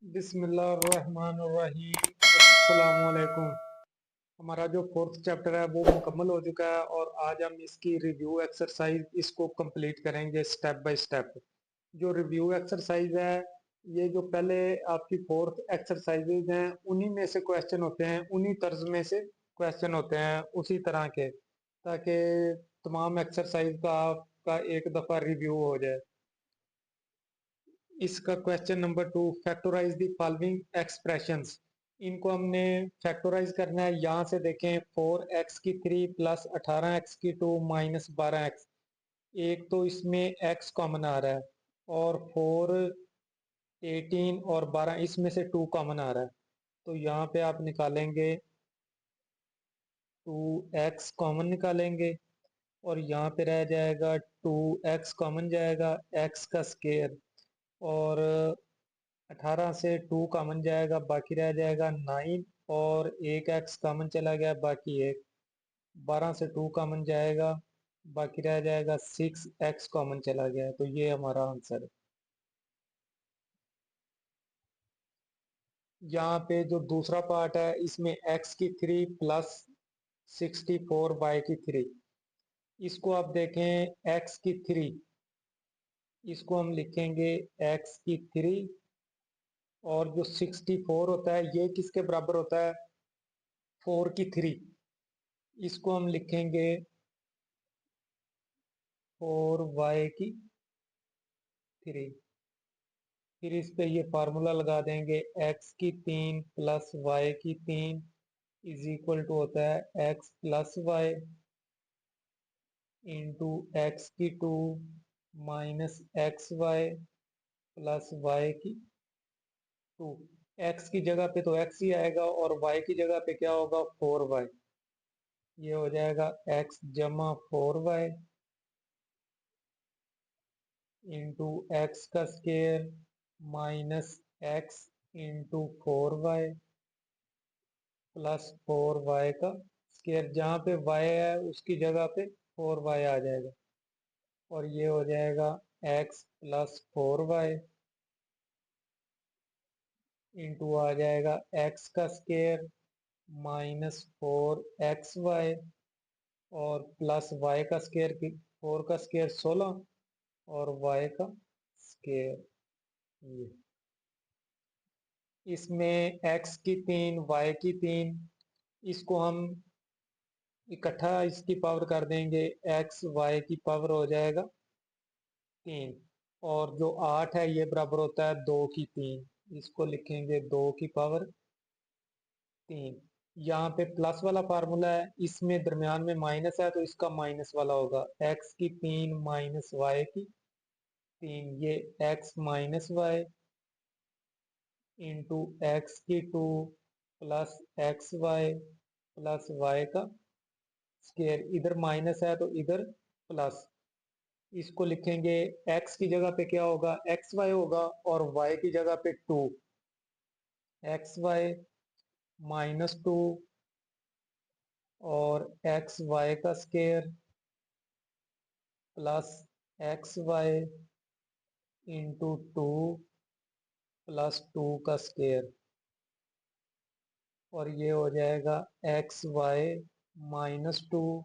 बिस्मिल्लाहिर्रहमानिर्रहीम। अस्सलामुअलैकुम। हमारा जो फोर्थ चैप्टर है वो मुकम्मल हो चुका है और आज हम इसकी रिव्यू एक्सरसाइज इसको कंप्लीट करेंगे स्टेप बाय स्टेप। जो रिव्यू एक्सरसाइज है, ये जो पहले आपकी फोर्थ एक्सरसाइजेज हैं उन्हीं में से क्वेश्चन होते हैं, उन्हीं तर्ज में से क्वेश्चन होते हैं उसी तरह के, ताकि तमाम एक्सरसाइज का आपका एक दफ़ा रिव्यू हो जाए। इसका question number 2, factorise the following expressions. इनको हमने फैक्टराइज करना है। यहाँ से देखें, 4x की 3 प्लस 18x की 2 माइनस 12x। एक तो इसमें x कॉमन आ रहा है और 4, 18 और 12 इसमें से 2 कॉमन आ रहा है। तो यहाँ पे आप निकालेंगे 2x कॉमन निकालेंगे और यहाँ पे रह जाएगा 2x कॉमन जाएगा, x का स्केयर, और 18 से 2 कॉमन जाएगा, बाकी रह जाएगा 9, और एक एक्स कॉमन चला गया, बाकी एक। 12 से 2 कॉमन जाएगा, बाकी रह जाएगा 6x कॉमन चला गया। तो ये हमारा आंसर है। यहाँ पे जो दूसरा पार्ट है इसमें x की 3 प्लस 64y की 3। इसको आप देखें, x की 3, इसको हम लिखेंगे x की 3, और जो 64 होता है ये किसके बराबर होता है, 4 की 3। इसको हम लिखेंगे 4y की 3। फिर इस पे ये फार्मूला लगा देंगे, x की 3 प्लस y की 3 इज इक्वल टू होता है x plus Y into X की 2 minus X Y plus Y की 2। x की जगह पे तो x ही आएगा और y की जगह पे क्या होगा, 4y। ये हो जाएगा x जमा 4y इंटू एक्स का square minus x into 4y plus 4y का स्केयर। जहाँ पे y है उसकी जगह पे 4y आ जाएगा, और ये हो जाएगा x प्लस 4y इंटू आ जाएगा x का स्केयर माइनस 4xy, और प्लस y का स्केयर, 4 का स्केयर 16 और y का स्केयर ये। इसमें x की 3 y की 3, इसको हम इकट्ठा इसकी पावर कर देंगे, x y की पावर हो जाएगा 3, और जो 8 है ये बराबर होता है 2 की 3। इसको लिखेंगे 2 की पावर 3। यहाँ पे प्लस वाला फार्मूला है, इसमें दरमियान में माइनस है तो इसका माइनस वाला होगा, x की 3 माइनस y की 3, ये x minus Y into X की 2 plus X Y plus Y का स्केयर। इधर माइनस है तो इधर प्लस। इसको लिखेंगे, x की जगह पे क्या होगा, एक्स वाई होगा, और y की जगह पे 2, एक्स वाई माइनस 2 और एक्स वाई का square plus X Y into 2 plus 2 का स्केयर, और ये हो जाएगा एक्स वाई माइनस 2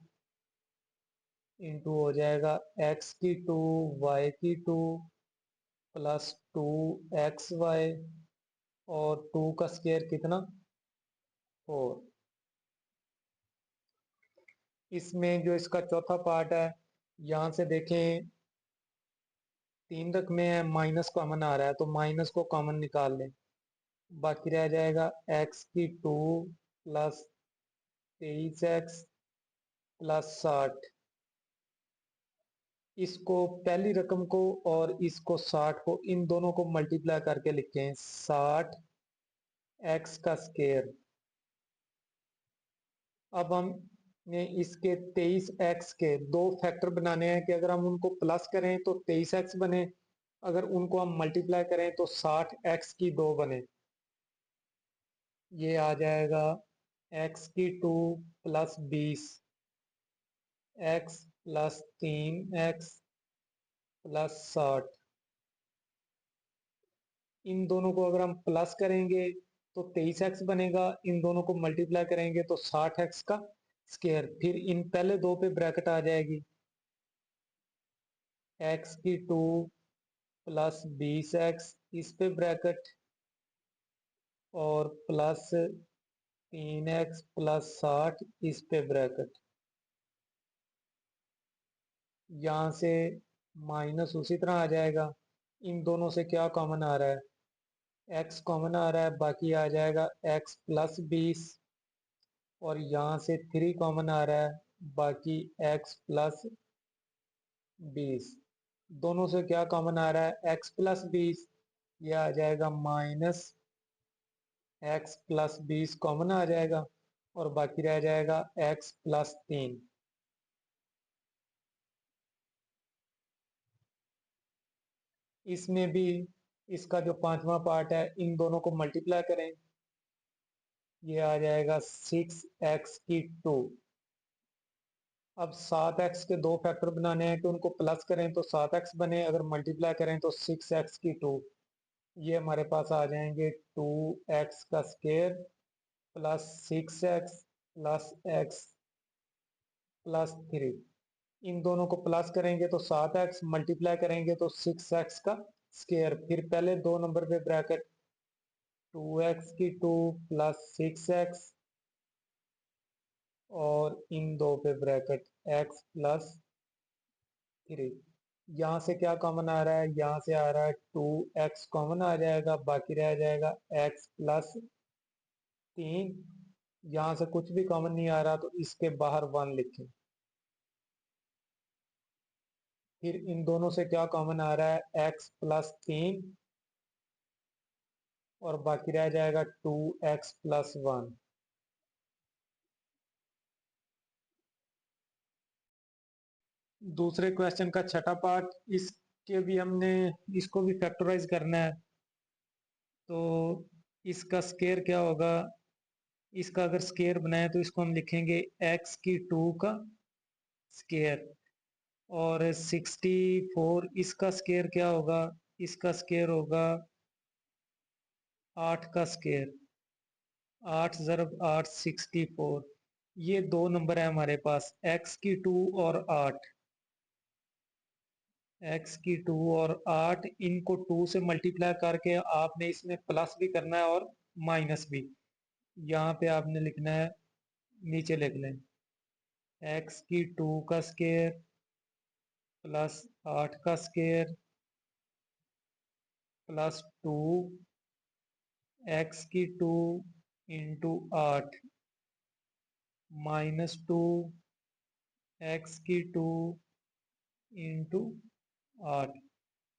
इंटू हो जाएगा एक्स की 2 वाई की 2 प्लस 2xy, और 2 का स्केयर कितना, 4। इसमें जो इसका चौथा पार्ट है, यहाँ से देखें 3 रकमे हैं, माइनस कॉमन आ रहा है तो माइनस को कॉमन निकाल लें, बाकी रह जाएगा x की 2 प्लस 23x प्लस 60। इसको पहली रकम को और इसको 60 को, इन दोनों को मल्टीप्लाई करके लिखें, 60x का स्केयर। अब हमने इसके 23x के दो फैक्टर बनाने हैं कि अगर हम उनको प्लस करें तो 23x बने, अगर उनको हम मल्टीप्लाई करें तो 60x की 2 बने। ये आ जाएगा x की 2 plus 20, x plus 3x plus 60। इन दोनों को अगर हम प्लस करेंगे तो 23x बनेगा, इन दोनों को मल्टीप्लाई करेंगे तो 60x का स्क्वायर। फिर इन पहले दो पे ब्रैकेट आ जाएगी, x की 2 प्लस 20x इस पे ब्रैकेट, और प्लस 3x प्लस 60 इस पे ब्रैकेट। यहां से माइनस उसी तरह आ जाएगा। इन दोनों से क्या कॉमन आ रहा है, x कॉमन आ रहा है, बाकी आ जाएगा x प्लस 20, और यहाँ से 3 कॉमन आ रहा है, बाकी x प्लस 20। दोनों से क्या कॉमन आ रहा है, x प्लस 20, यह आ जाएगा माइनस x प्लस 20 कॉमन आ जाएगा, और बाकी रह जाएगा x प्लस 3। इसमें भी इसका जो पांचवा पार्ट है, इन दोनों को मल्टीप्लाई करें, ये आ जाएगा 6x की 2। अब 7x के दो फैक्टर बनाने हैं, तो उनको प्लस करें तो 7x बने, अगर मल्टीप्लाई करें तो 6x की 2। ये हमारे पास आ जाएंगे 2x का square plus 6x plus x plus 3। इन दोनों को प्लस करेंगे तो 7x, मल्टीप्लाई करेंगे तो 6x का स्क्वायर। फिर पहले दो नंबर पे ब्रैकेट, 2x की 2 प्लस 6x, और इन दो पे ब्रैकेट x प्लस 3। यहाँ से क्या कॉमन आ रहा है, यहाँ से आ रहा है 2x कॉमन आ जाएगा, बाकी रह जाएगा x प्लस 3। यहाँ से कुछ भी कॉमन नहीं आ रहा तो इसके बाहर 1 लिखें। फिर इन दोनों से क्या कॉमन आ रहा है, x प्लस 3, और बाकी रह जाएगा 2x प्लस 1। दूसरे क्वेश्चन का छठा पार्ट, इसके भी हमने इसको भी फैक्टराइज करना है। तो इसका स्क्वायर क्या होगा, इसका अगर स्क्वायर बनाए तो इसको हम लिखेंगे x की 2 का स्क्वायर, और 64 इसका स्क्वायर क्या होगा, इसका स्क्वायर होगा 8 का स्क्वायर। 8 ज़रब 8 64। ये दो नंबर है हमारे पास, x की 2 और 8। x की 2 और 8, इनको 2 से मल्टीप्लाई करके आपने इसमें प्लस भी करना है और माइनस भी। यहाँ पे आपने लिखना है, नीचे लिख लें x की 2 का स्क्वायर प्लस 8 का स्क्वायर प्लस 2 x की 2 इंटू 8 माइनस 2 x की 2 इंटू 8।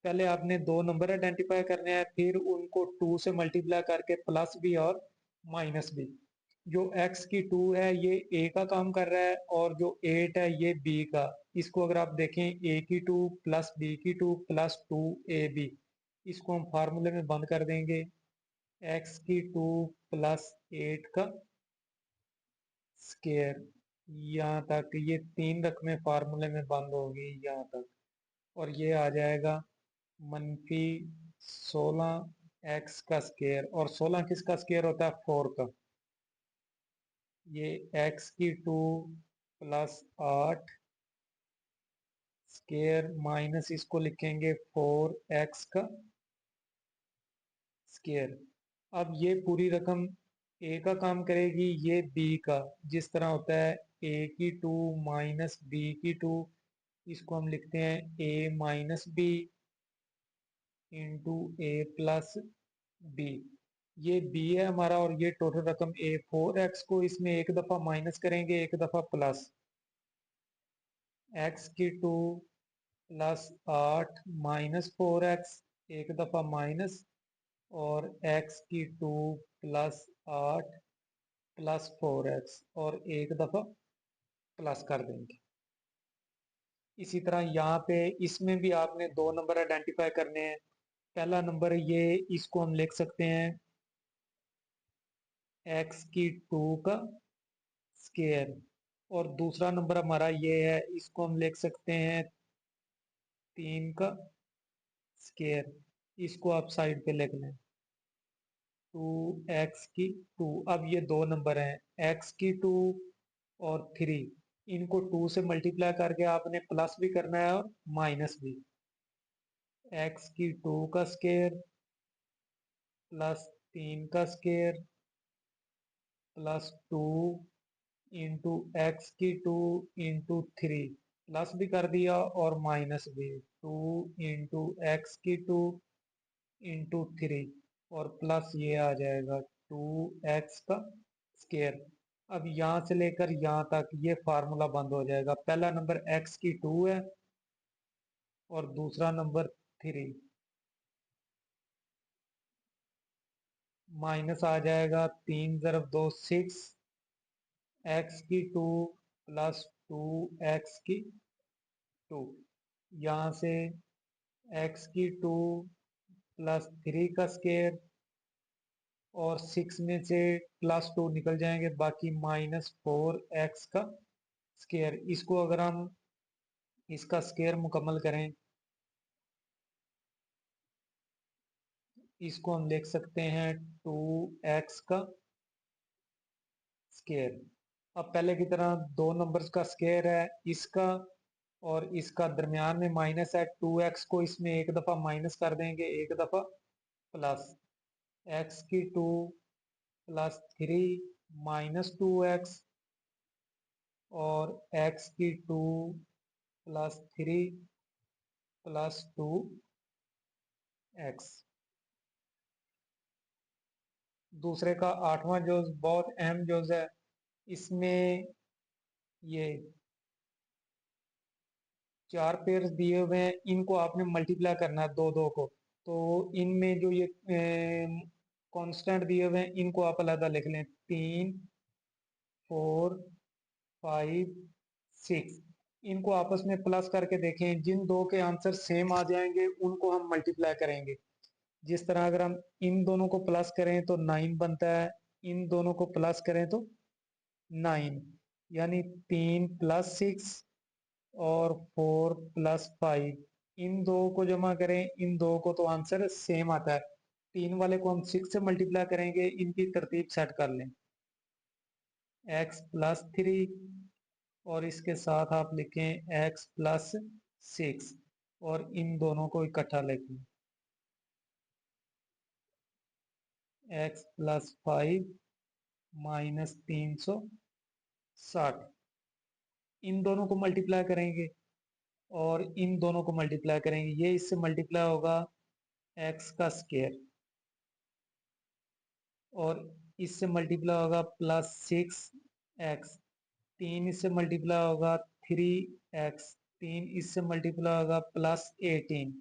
पहले आपने दो नंबर आइडेंटिफाई करने हैं, फिर उनको 2 से मल्टीप्लाई करके प्लस भी और माइनस भी। जो x की 2 है ये a का काम कर रहा है, और जो 8 है ये b का। इसको अगर आप देखें, a की 2 प्लस b की 2 प्लस 2ab, इसको हम फार्मूले में बंद कर देंगे, x की 2 प्लस 8 का स्क्वायर। यहाँ तक ये तीन रकमें फार्मूले में बंद होगी यहाँ तक, और ये आ जाएगा मनफी 16x का स्क्वायर। और 16 किसका स्क्वायर होता है, 4 का। ये x की 2 प्लस 8 स्क्वायर माइनस इसको लिखेंगे 4x का स्क्वायर। अब ये पूरी रकम a का काम करेगी, ये b का, जिस तरह होता है a की 2 माइनस b की 2, इसको हम लिखते हैं a minus b into A plus B. ये b है हमारा, और ये टोटल रकम a। 4x को इसमें एक दफा माइनस करेंगे, एक दफा प्लस, x की 2 प्लस 8 माइनस 4x, एक दफा माइनस, और x की 2 प्लस 8 प्लस 4x, और एक दफा प्लस कर देंगे। इसी तरह यहाँ पे इसमें भी आपने दो नंबर आइडेंटिफाई करने हैं। पहला नंबर ये, इसको हम लिख सकते हैं x की 2 का स्क्वायर, और दूसरा नंबर हमारा ये है, इसको हम लिख सकते हैं 3 का स्क्वायर। इसको आप साइड पे लिख लें। 2x की 2। अब ये दो नंबर हैं, x की 2 और 3। इनको 2 से मल्टीप्लाई करके आपने प्लस भी करना है और माइनस भी। x की 2 का स्केयर प्लस 3 का स्केयर प्लस 2 इंटू एक्स की 2 इंटू 3। प्लस भी कर दिया और माइनस भी। 2 इंटू एक्स की 2 इंटू 3 और प्लस ये आ जाएगा 2x का स्केयर। अब यहां से लेकर यहां तक ये फार्मूला बंद हो जाएगा। पहला नंबर x की 2 है और दूसरा नंबर 3। माइनस आ जाएगा 3 ज़रब 2 6 एक्स की 2 प्लस 2x की 2। यहाँ से x की 2 प्लस 3 का स्केयर और 6 में से प्लस 2 निकल जाएंगे, बाकी -4x का स्केयर। इसको अगर हम इसका स्केयर मुकम्मल करें, इसको हम लिख सकते हैं 2x का स्केयर। अब पहले की तरह दो नंबर्स का स्केयर है, इसका और इसका दरमियान में माइनस है। 2x को इसमें एक दफा माइनस कर देंगे, एक दफा प्लस। x की 2 प्लस 3 -2x और x की 2 प्लस 3 प्लस 2x। दूसरे का आठवां जोज बहुत अहम जोज है। इसमें ये चार पेयर दिए हुए हैं, इनको आपने मल्टीप्लाई करना है दो दो को। तो इनमें जो ये कांस्टेंट दिए हुए हैं इनको आप अलग लिख लें। 3 4 5 6। इनको आपस में प्लस करके देखें, जिन दो के आंसर सेम आ जाएंगे उनको हम मल्टीप्लाई करेंगे। जिस तरह अगर हम इन दोनों को प्लस करें तो 9 बनता है, इन दोनों को प्लस करें तो 9। यानी 3 प्लस 6 और 4 प्लस 5। इन दो को जमा करें, इन दो को तो आंसर सेम आता है। 3 वाले को हम 6 से मल्टीप्लाई करेंगे, इनकी तरतीब सेट कर लें। x प्लस 3 और इसके साथ आप लिखें x प्लस 6 और इन दोनों को इकट्ठा लिखें x प्लस 5 -360। इन दोनों को मल्टीप्लाई करेंगे और इन दोनों को मल्टीप्लाई करेंगे, ये इससे मल्टीप्लाई होगा x का स्केयर और इससे मल्टीप्लाई होगा +6x। 3 इससे मल्टीप्लाई होगा 3x। 3 इससे मल्टीप्लाई होगा +18।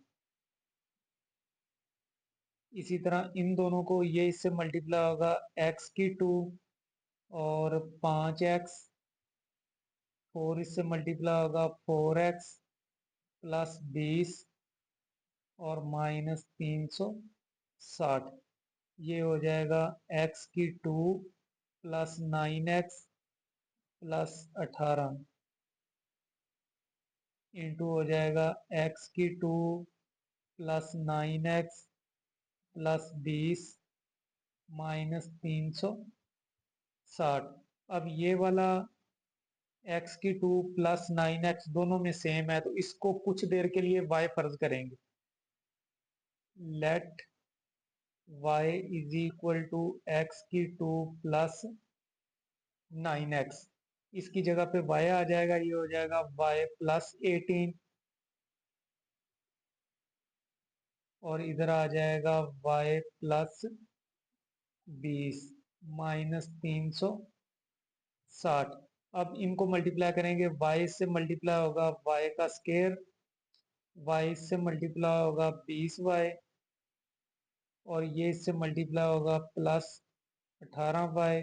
इसी तरह इन दोनों को ये इससे मल्टीप्लाई होगा x की 2 और 5x। 4 इससे मल्टीप्लाई होगा 4x प्लस 20 और -360। ये हो जाएगा x की 2 प्लस 9x प्लस 18 इंटू हो जाएगा x की 2 प्लस 9x प्लस 20 -360। अब ये वाला x की 2 प्लस 9x दोनों में सेम है, तो इसको कुछ देर के लिए y फर्ज करेंगे। Let y is equal to X की 2 प्लस 9x। इसकी जगह पे y आ जाएगा, ये हो जाएगा y प्लस 18 और इधर आ जाएगा y प्लस 20 -360। अब इनको मल्टीप्लाई करेंगे, y से मल्टीप्लाई होगा y का स्केयर, y से मल्टीप्लाई होगा 20y और ये इससे मल्टीप्लाई होगा +18y।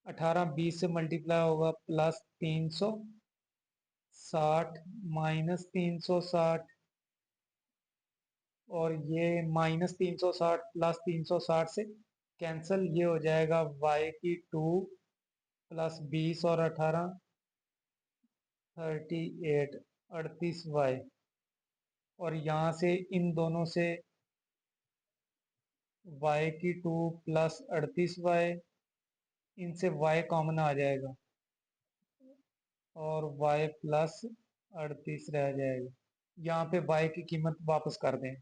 18 20 से मल्टीप्लाई होगा +360 -360 और ये -360 +360 से कैंसिल। ये हो जाएगा y की 2 प्लस 20 और 18 38 38y। और यहाँ से इन दोनों से वाई की 2 प्लस 38y, इनसे y कॉमन आ जाएगा और y प्लस 38 रह जाएगा। यहाँ पे y की कीमत वापस कर दें।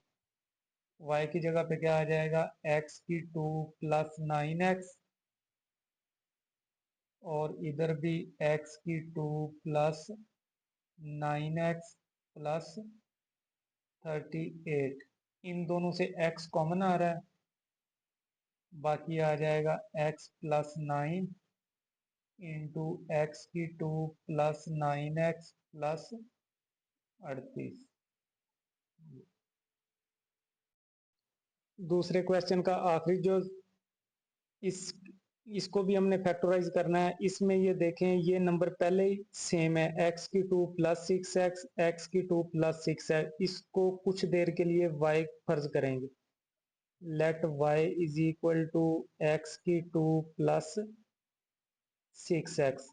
y की जगह पे क्या आ जाएगा, x की 2 प्लस 9x, और इधर भी x की 2 प्लस 9x प्लस 38। इन दोनों से x कॉमन आ रहा है, बाकी आ जाएगा x प्लस 9 इंटू एक्स की 2 प्लस 9x प्लस 38। दूसरे क्वेश्चन का आखिरी जो इस इसको भी हमने फैक्टराइज करना है। इसमें ये देखें, ये नंबर पहले ही सेम है, x की 2 प्लस 6x, एक्स की 2 प्लस 6 है। इसको कुछ देर के लिए y फर्ज करेंगे। Let y is equal to X की 2 प्लस 6x,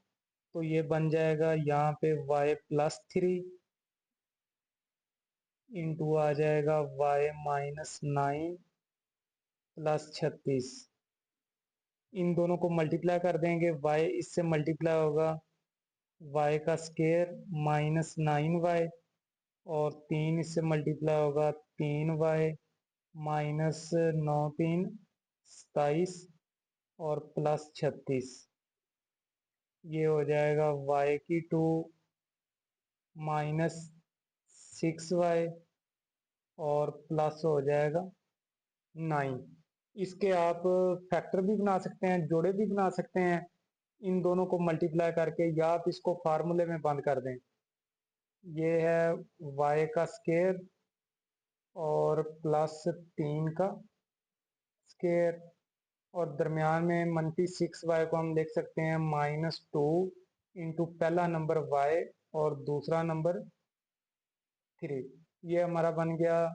तो ये बन जाएगा यहाँ पे y प्लस 3 इंटू आ जाएगा y माइनस 9 प्लस 36। इन दोनों को मल्टीप्लाई कर देंगे, y इससे मल्टीप्लाई होगा, y का स्केयर माइनस 9y, और 3 इससे मल्टीप्लाई होगा 3y माइनस 9 3 27, और प्लस 36। ये हो जाएगा y की 2 माइनस 6y और प्लस हो जाएगा 9। इसके आप फैक्टर भी बना सकते हैं, जोड़े भी बना सकते हैं इन दोनों को मल्टीप्लाई करके, या आप इसको फार्मूले में बंद कर दें। ये है y का स्केयर और प्लस 3 का स्केयर, और दरमियान में -6y को हम लिख सकते हैं -2 इंटू पहला नंबर y और दूसरा नंबर 3। ये हमारा बन गया,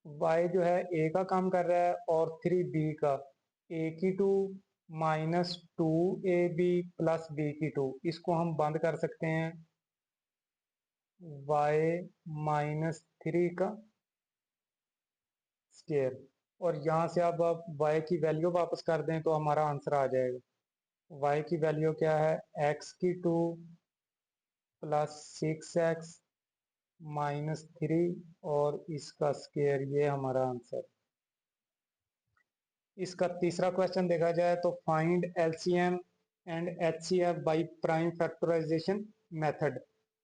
y जो है a का काम कर रहा है और 3 b का, a की 2 माइनस 2ab प्लस b की 2। इसको हम बंद कर सकते हैं y माइनस 3 का स्केयर, और यहाँ से अब आप y की वैल्यू वापस कर दें तो हमारा आंसर आ जाएगा। y की वैल्यू क्या है, x की 2 प्लस 6x माइनस 3 और इसका स्केयर, ये हमारा आंसर। इसका तीसरा क्वेश्चन देखा जाए तो find LCM and HCF by prime factorisation method.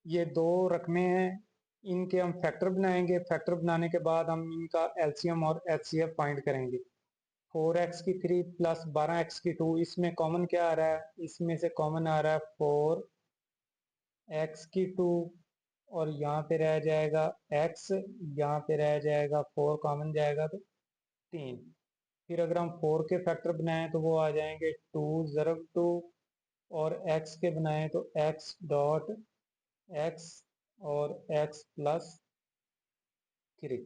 ये दो रकमे हैं, इनके हम फैक्टर बनाएंगे। फैक्टर बनाने के बाद हम इनका एलसीएम और एचसीएफ फाइंड करेंगे। 4x की 3 प्लस 12x की 2, इसमें कॉमन क्या आ रहा है, इसमें से कॉमन आ रहा है 4x की 2, और यहाँ पे रह जाएगा x, यहाँ पे रह जाएगा 4 कॉमन जाएगा तो 3। फिर अगर हम 4 के फैक्टर बनाएं तो वो आ जाएंगे 2 ज़रब 2, और x के बनाएं तो x डॉट x और x प्लस 3।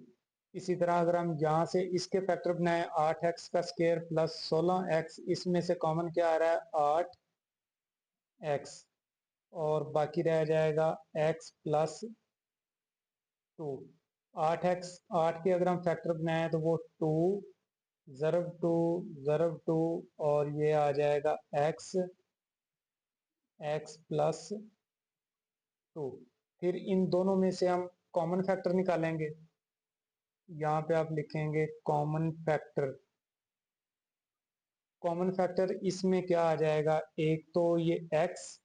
इसी तरह अगर हम यहाँ से इसके फैक्टर बनाएं, 8x का स्केयर प्लस 16x, इसमें से कॉमन क्या आ रहा है 8x, और बाकी रह जाएगा x प्लस 2। 8x, 8 के अगर हम फैक्टर बनाएं तो वो 2 ज़रब 2 ज़रब 2, और ये आ जाएगा x प्लस 2। फिर इन दोनों में से हम कॉमन फैक्टर निकालेंगे। यहाँ पे आप लिखेंगे कॉमन फैक्टर। कॉमन फैक्टर इसमें क्या आ जाएगा, एक तो ये x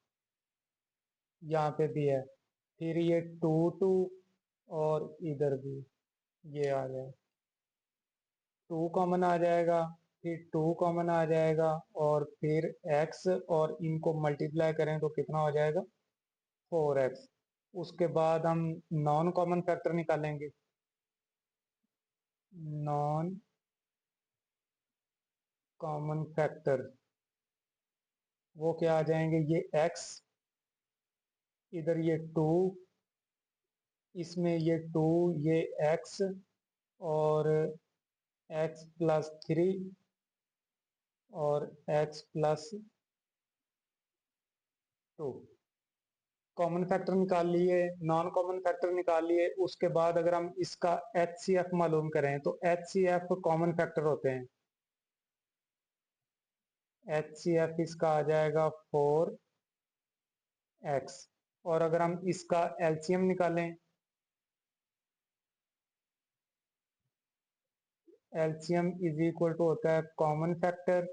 यहाँ पे भी है, फिर ये 2 2, और इधर भी ये आ जाएगा 2 कॉमन आ जाएगा, फिर 2 कॉमन आ जाएगा, और फिर x, और इनको मल्टीप्लाई करें तो कितना हो जाएगा 4x। उसके बाद हम नॉन कॉमन फैक्टर निकालेंगे। नॉन कॉमन फैक्टर वो क्या आ जाएंगे, ये x, इधर ये 2, इसमें ये 2, ये x, और x प्लस 3, और x प्लस 2। कॉमन फैक्टर निकाल लिए, नॉन कॉमन फैक्टर निकाल लिए, उसके बाद अगर हम इसका HCF मालूम करें तो HCF कॉमन फैक्टर होते हैं। HCF इसका आ जाएगा 4x। और अगर हम इसका LCM निकालें, LCM इज इक्वल टू होता है common factor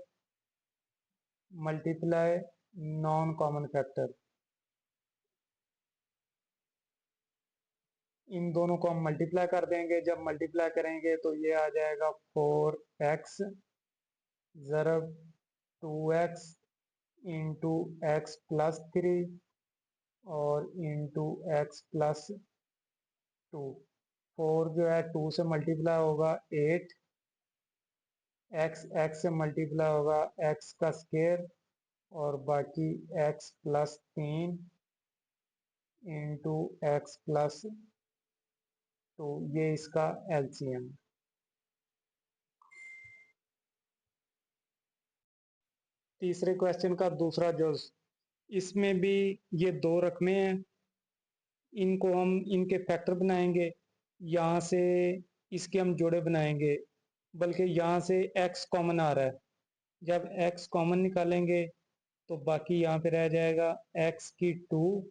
multiply non common factor. इन दोनों को हम मल्टीप्लाई कर देंगे, जब मल्टीप्लाई करेंगे तो ये आ जाएगा 4x ज़रब 2x into x plus 3 और इंटू एक्स प्लस 2। 4 जो है 2 से मल्टीप्लाई होगा 8, एक्स से मल्टीप्लाई होगा एक्स का स्केयर और बाकी x plus 3 into x plus 2। ये इसका LCM। तीसरे क्वेश्चन का दूसरा जुज, इसमें भी ये दो रकमे हैं, इनको हम इनके फैक्टर बनाएंगे, यहाँ से इसके हम जोड़े बनाएंगे, बल्कि यहाँ से x कॉमन आ रहा है। जब x कॉमन निकालेंगे तो बाकी यहाँ पे रह जाएगा x की 2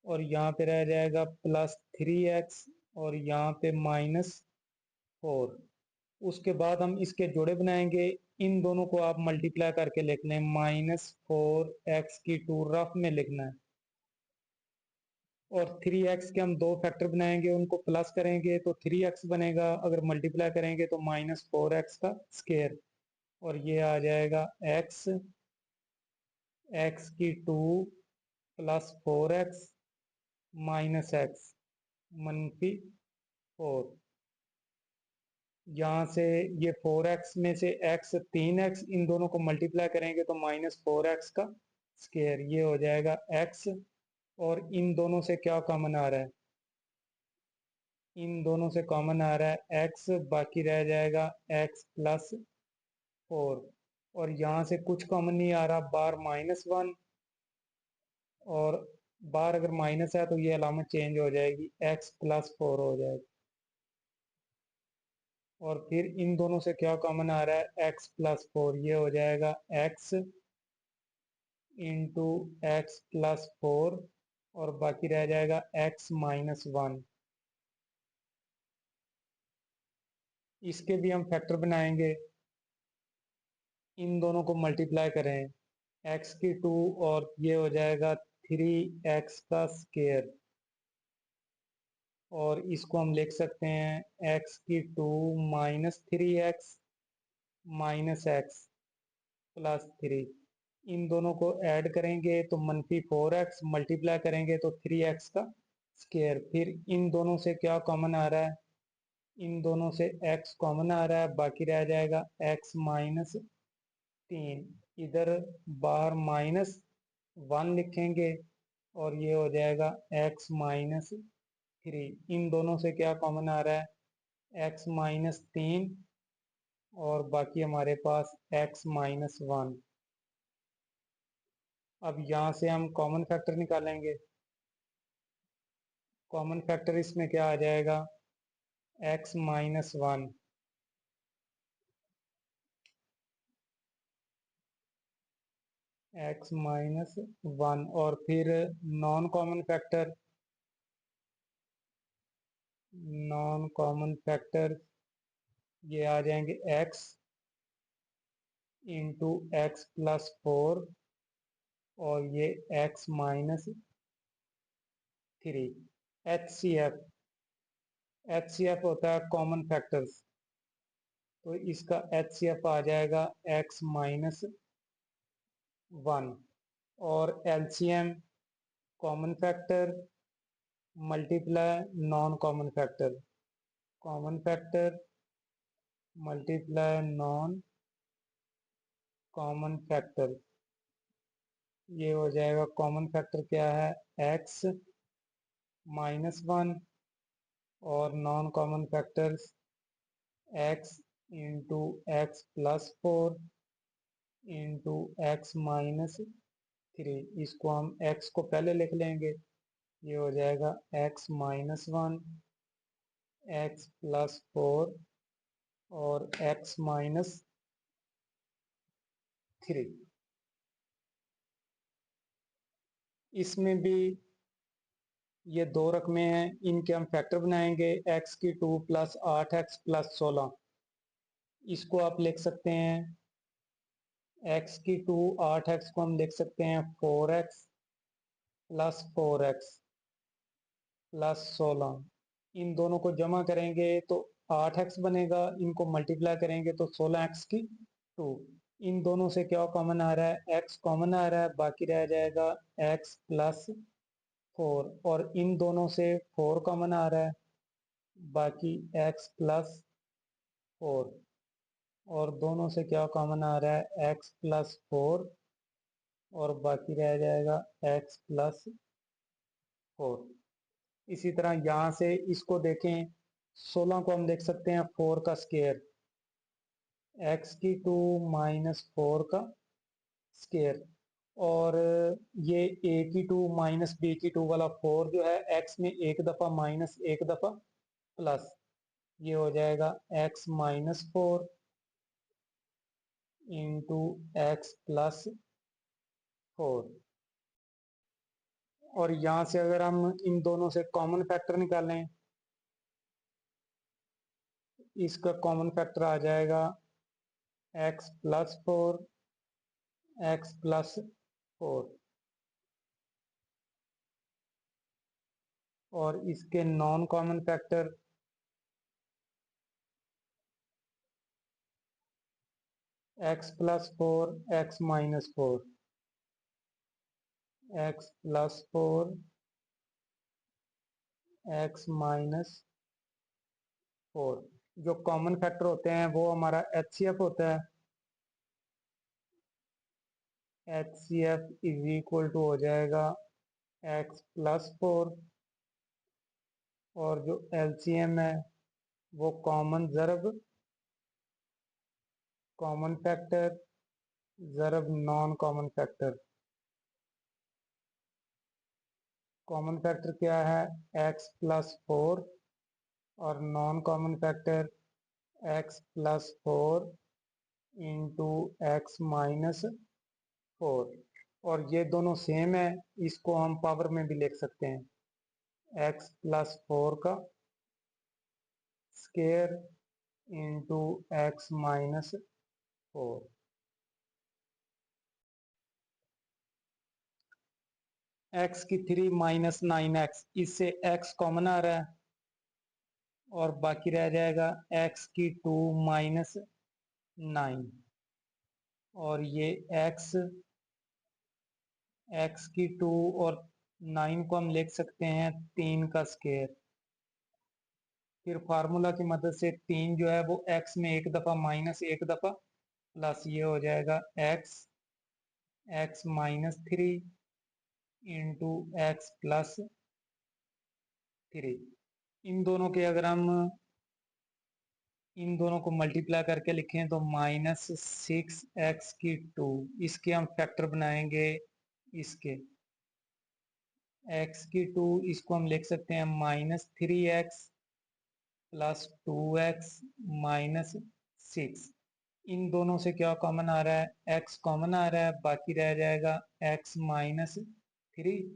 और यहाँ पे रह जाएगा प्लस 3x और यहाँ पे -4। उसके बाद हम इसके जोड़े बनाएंगे, इन दोनों को आप मल्टीप्लाई करके लिख लें, -4x की 2 रफ में लिखना है। और 3x के हम दो फैक्टर बनाएंगे, उनको प्लस करेंगे तो 3x बनेगा, अगर मल्टीप्लाई करेंगे तो -4x का स्केयर। और ये आ जाएगा x की 2 प्लस 4x माइनस एक्स -4। यहाँ से ये 4x में से x 3x, इन दोनों को मल्टीप्लाई करेंगे तो -4x का स्केयर, ये हो जाएगा x। और इन दोनों से क्या कॉमन आ रहा है, इन दोनों से कॉमन आ रहा है x, बाकी रह जाएगा x प्लस 4। और यहाँ से कुछ कॉमन नहीं आ रहा, बार -1, और बार अगर माइनस है तो ये अलामत चेंज हो जाएगी, x प्लस 4 हो जाएगा। और फिर इन दोनों से क्या कॉमन आ रहा है, x प्लस 4, ये हो जाएगा x इंटू एक्स प्लस 4 और बाकी रह जाएगा x -1। इसके भी हम फैक्टर बनाएंगे, इन दोनों को मल्टीप्लाई करें, x की 2 और ये हो जाएगा 3x का स्केयर। और इसको हम लिख सकते हैं x की 2 -3x माइनस एक्स प्लस 3। इन दोनों को ऐड करेंगे तो -4x, मल्टीप्लाई करेंगे तो 3x का स्केयर। फिर इन दोनों से क्या कॉमन आ रहा है, इन दोनों से x कॉमन आ रहा है, बाकी रह जाएगा x -3। इधर बाहर -1 लिखेंगे और ये हो जाएगा x -3। इन दोनों से क्या कॉमन आ रहा है, x -3 और बाकी हमारे पास x -1। अब यहाँ से हम कॉमन फैक्टर निकालेंगे। कॉमन फैक्टर इसमें क्या आ जाएगा, x -1, x -1। और फिर non common factor, non common factor ये आ जाएंगे x इंटू एक्स प्लस 4 और ये x -3। HCF होता है कॉमन फैक्टर्स, तो इसका HCF आ जाएगा x -1। और LCM common factor multiply non common factor, common factor multiply non common factor, ये हो जाएगा। कॉमन फैक्टर क्या है, x -1 और non common factors x into x plus 4 into x -3। इसको हम x को पहले लिख लेंगे ये हो जाएगा x-1, x+4 और x-3। इसमें भी ये दो रकमें हैं, इनके हम फैक्टर बनाएंगे। x⁴ प्लस 8x प्लस 16, इसको आप लिख सकते हैं x⁴ 8x को हम लिख सकते हैं 4x प्लस 4x प्लस 16। इन दोनों को जमा करेंगे तो 8x बनेगा, इनको मल्टीप्लाई करेंगे तो 16x⁴। इन दोनों से क्या कॉमन आ रहा है, x कॉमन आ रहा है, बाकी रह जाएगा x+4, और इन दोनों से 4 कॉमन आ रहा है, बाकी x+4, और दोनों से क्या कॉमन आ रहा है, x+4, और बाकी रह जाएगा x+4। इसी तरह यहां से इसको देखें, 16 को हम देख सकते हैं 4 का स्केयर, x⁴ माइनस 4 का स्केयर, और ये a⁴ माइनस b⁴ वाला 4 जो है x में एक दफा माइनस एक दफा प्लस, ये हो जाएगा x-4 इंटू x+4। और यहां से अगर हम इन दोनों से कॉमन फैक्टर निकालें, इसका कॉमन फैक्टर आ जाएगा x+4, x+4, और इसके non common factor x+4, x-4, x+4, x-4। जो कॉमन फैक्टर होते हैं वो हमारा HCF होता है। HCF इज इक्वल टू हो जाएगा x+4, और जो LCM है वो कॉमन ज़रब कॉमन फैक्टर ज़रब non common factor. Common factor क्या है, x+4, और non common factor x+4 into x-4, और ये दोनों सेम है, इसको हम पावर में भी लिख सकते हैं, x+4 का square into x-4। x⁴ minus 9x, इससे x कॉमन आ रहा है, और बाकी रह जाएगा x⁴ माइनस 9, और ये x⁴ और 9 को हम लिख सकते हैं 3 का स्केयर। फिर फार्मूला की मदद से 3 जो है वो x में एक दफा माइनस एक दफा प्लस, ये हो जाएगा x-3 इंटू x+3। इन दोनों के अगर हम इन दोनों को मल्टीप्लाई करके लिखें तो -6x⁴, इसके हम फैक्टर बनाएंगे, इसके x⁴ इसको हम लिख सकते हैं -3x प्लस 2x माइनस 6। इन दोनों से क्या कॉमन आ रहा है, x कॉमन आ रहा है, बाकी रह जाएगा x-3।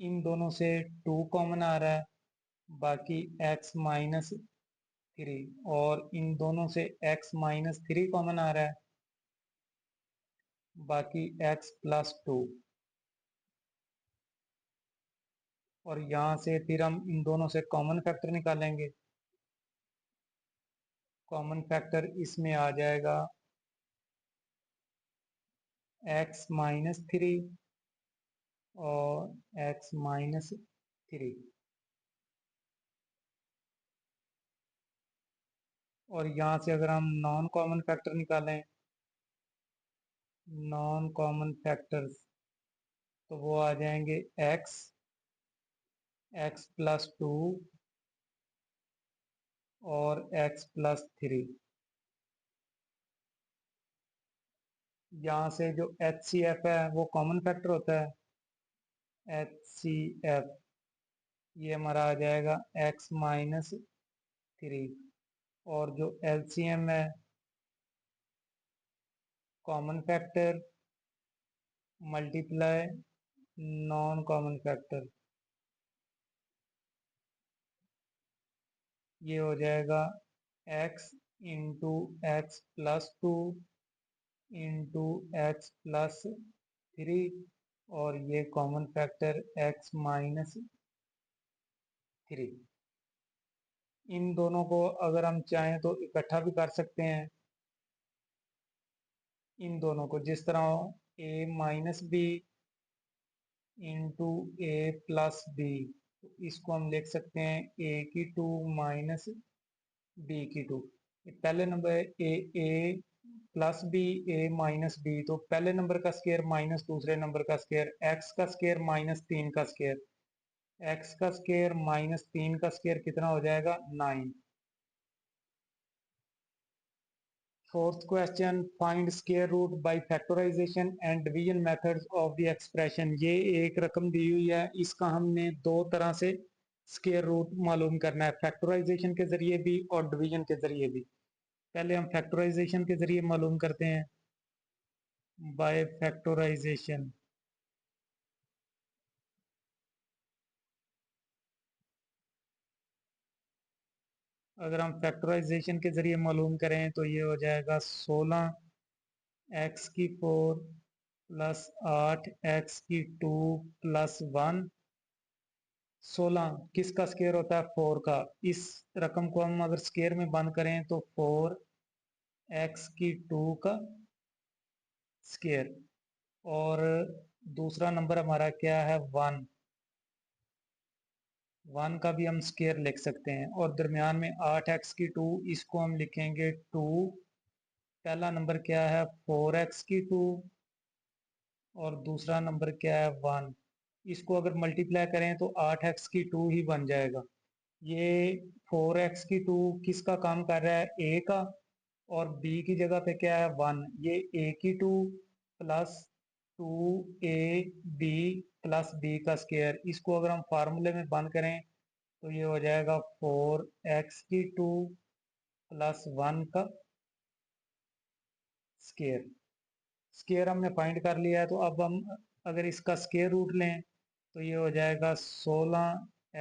इन दोनों से 2 कॉमन आ रहा है, बाकी x-3, और इन दोनों से x-3 कॉमन आ रहा है, बाकी x+2। और यहां से फिर हम इन दोनों से कॉमन फैक्टर निकालेंगे। कॉमन फैक्टर इसमें आ जाएगा x-3 और x-3। और यहां से अगर हम नॉन कॉमन फैक्टर निकालें, नॉन कॉमन फैक्टर्स, तो वो आ जाएंगे x, x+2 और x+3। यहाँ से जो HCF है वो कॉमन फैक्टर होता है, HCF ये हमारा आ जाएगा x माइनस 3। और जो एलसीएम है, common factor multiply non common factor, ये हो जाएगा x into x plus 2 into x plus 3, और ये कॉमन फैक्टर x माइनस 3। इन दोनों को अगर हम चाहें तो इकट्ठा भी कर सकते हैं, इन दोनों को, जिस तरह a minus B into A plus B, तो इसको हम लिख सकते हैं a की 2 माइनस बी की 2। पहले number A plus B, A minus B, तो पहले नंबर का स्क्वायर माइनस दूसरे नंबर का स्क्वायर, एक्स का स्क्वायर माइनस 3 का स्क्वायर, एक्स का स्क्वायर माइनस 3 का स्क्वायर कितना हो जाएगा 9। Fourth question, find square root by factorisation and division methods of the expression. ये एक रकम दी हुई है, इसका हमने दो तरह से स्क्वायर रूट मालूम करना है, फैक्टराइजेशन के जरिए भी और डिवीजन के जरिए भी। पहले हम फैक्टराइजेशन के जरिए मालूम करते हैं, बाय फैक्टराइजेशन। अगर हम फैक्टराइजेशन के जरिए मालूम करें तो ये हो जाएगा 16 x की 4 प्लस 8 x की 2 प्लस 1। 16 किसका स्क्वायर होता है 4 का, इस रकम को हम अगर स्क्वायर में बंद करें तो 4 x की 2 का स्क्वायर। और दूसरा नंबर हमारा क्या है 1, 1 का भी हम स्क्वायर लिख सकते हैं। और दरमियान में 8 x की 2, इसको हम लिखेंगे 2। पहला नंबर क्या है 4 x की 2, और दूसरा नंबर क्या है 1। इसको अगर मल्टीप्लाई करें तो 8 x की 2 ही बन जाएगा। ये 4 x की 2 किसका काम कर रहा है a का, और b की जगह पे क्या है 1, ये a की 2 प्लस 2ab प्लस b का स्क्वायर। इसको अगर हम फार्मूले में बंद करें तो ये हो जाएगा 4 x की 2 प्लस 1 का स्क्वायर। स्क्वायर हमने फाइंड कर लिया है, तो अब हम अगर इसका स्क्वायर रूट लें तो ये हो जाएगा 16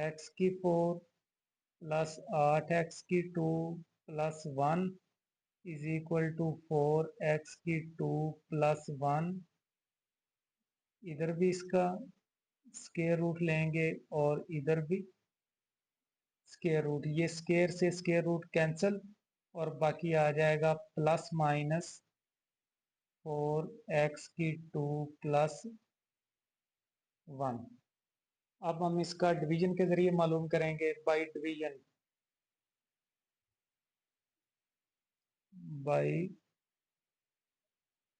x की 4 प्लस 8 x की 2 प्लस 1 इज इक्वल टू 4 x की 2 प्लस 1। इधर भी इसका स्क्वायर रूट लेंगे और इधर भी स्क्वायर रूट, ये स्क्वायर से स्क्वायर रूट कैंसिल, और बाकी आ जाएगा प्लस माइनस 4 x की 2 प्लस 1। अब हम इसका डिवीजन के जरिए मालूम करेंगे, बाय डिवीजन, बाय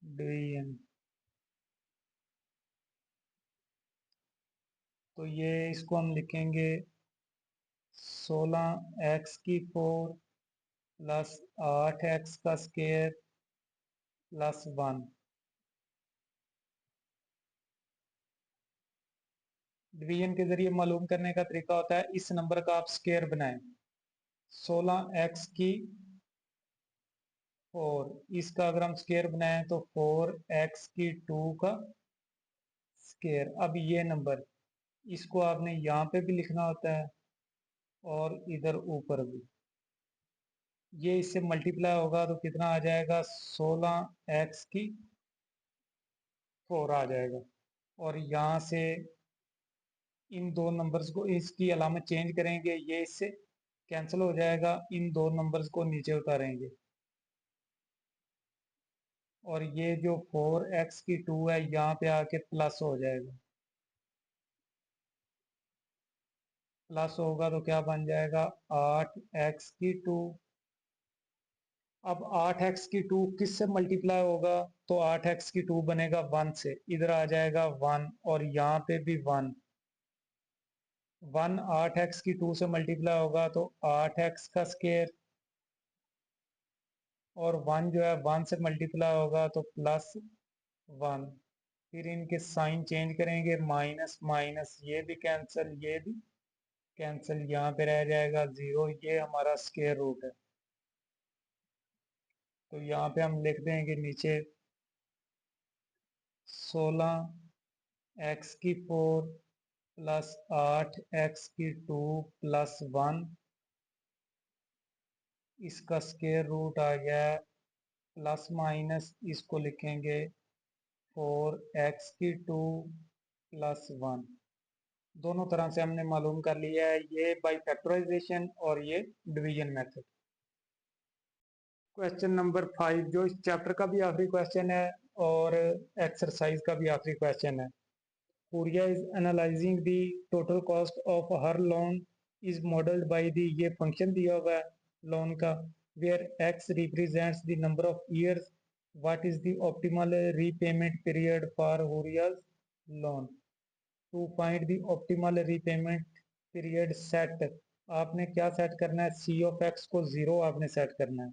डिवीजन। तो ये इसको हम लिखेंगे 16 x की 4 प्लस 8 x का स्क्वायर प्लस 1। डिवीजन के जरिए मालूम करने का तरीका होता है, इस नंबर का आप स्क्वायर बनाएं। 16 x की 4, इसका अगर हम स्क्वायर बनाएं तो 4 x की 2 का स्क्वायर। अब ये नंबर, इसको आपने यहाँ पे भी लिखना होता है और इधर ऊपर भी। ये इससे मल्टीप्लाई होगा तो कितना आ जाएगा 16 x की 4 आ जाएगा। और यहाँ से इन दो नंबर्स को, इसकी अलामत चेंज करेंगे, ये इससे कैंसिल हो जाएगा, इन दो नंबर्स को नीचे उतारेंगे, और ये जो 4 x की 2 है यहाँ पे आके प्लस हो जाएगा। प्लस होगा तो क्या बन जाएगा 8 x की 2। अब 8 x की 2 किस से मल्टीप्लाई होगा, तो 8 x की 2 बनेगा 1 से, इधर आ जाएगा 1, और यहाँ पे भी 1। 1 8 x की 2 से मल्टीप्लाई होगा तो 8 x का स्क्वायर, और 1 जो है 1 से मल्टीप्लाई होगा तो प्लस 1। फिर इनके साइन चेंज करेंगे, माइनस माइनस ये भी कैंसिल, ये भी कैंसिल, यहाँ पे रह जाएगा 0। ये हमारा स्क्वायर रूट है। तो यहाँ पे हम लिख देंगे नीचे 16 x⁴ प्लस 8 x⁴ प्लस 1, इसका स्क्वायर रूट आ गया प्लस माइनस, इसको लिखेंगे 4 x⁴ प्लस 1। दोनों तरह से हमने मालूम कर लिया है, ये बाई फैक्टराइजेशन और ये डिवीजन मेथड। क्वेश्चन नंबर 5 जो इस चैप्टर का भी आखिरी क्वेश्चन है और एक्सरसाइज का भी आखिरी क्वेश्चन है। Pooria is analyzing the total cost of her loan is modeled by the, ये फंक्शन दिया हुआ है लोन का, where x represents the number of years, what is the optimal repayment period for Pooria's loan? To find the optimal repayment period set, आपने क्या set करना है, c of x को 0 आपने सेट करना है,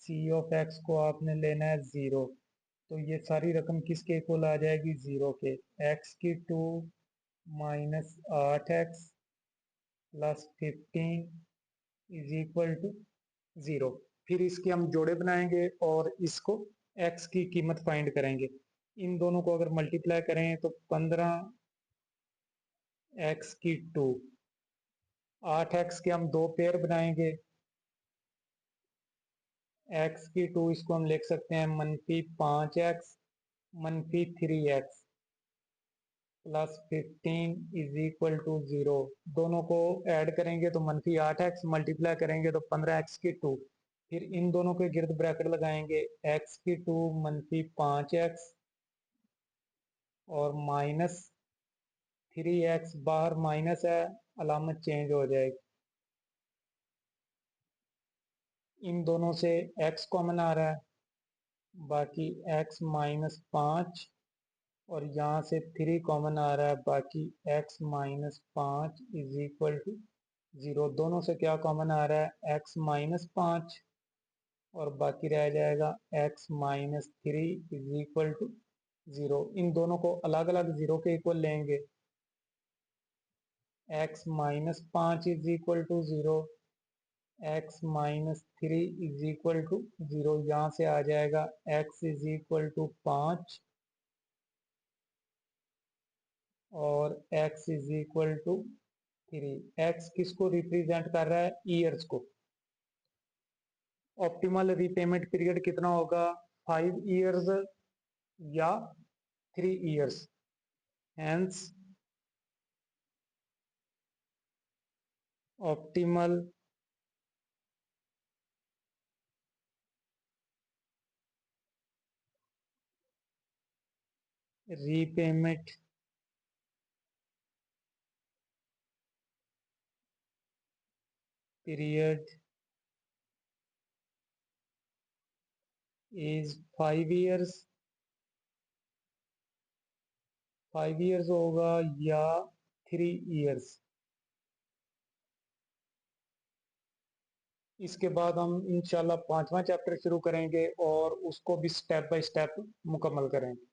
c of x को आपने लेना है 0। तो ये सारी रकम किसके इक्वल आ जाएगी, 0 के। x⁴ minus 8x plus 15 is equal to 0। फिर इसके हम जोड़े बनाएंगे और इसको x की कीमत फाइंड करेंगे। इन दोनों को अगर मल्टीप्लाई करें तो 15x⁴, 8x के हम दो पेयर बनाएंगे, x⁴ इसको हम लिख सकते हैं -5x -3x plus 15 is equal to 0। दोनों को ऐड करेंगे तो -8x, मल्टीप्लाई करेंगे तो 15x⁴। फिर इन दोनों के गिर्द ब्रैकेट लगाएंगे, x⁴ -5x और -3x, बाहर माइनस है, अलामत चेंज हो जाएगी। इन दोनों से x कॉमन आ रहा है, बाकी x -5 और यहाँ से 3 कॉमन आ रहा है, बाकी x -5 इज इक्वल टू 0। दोनों से क्या कॉमन आ रहा है, x -5 और बाकी रह जाएगा x -3 इज इक्वल टू 0। इन दोनों को अलग अलग 0 के इक्वल लेंगे, x -5 is equal to 0, x -3 is equal to 0। यहाँ से आ जाएगा x इज इक्वल टू 5 और x is equal to 3। x किसको रिप्रेजेंट कर रहा है, ईयर्स को। ऑप्टिमल रीपेमेंट पीरियड कितना होगा, 5 ईयर्स या 3 years. Hence optimal repayment period is 5 years, 5 years होगा या 3 ईयर्स। इसके बाद हम इंशाल्लाह 5वां चैप्टर शुरू करेंगे और उसको भी स्टेप बाय स्टेप मुकम्मल करेंगे।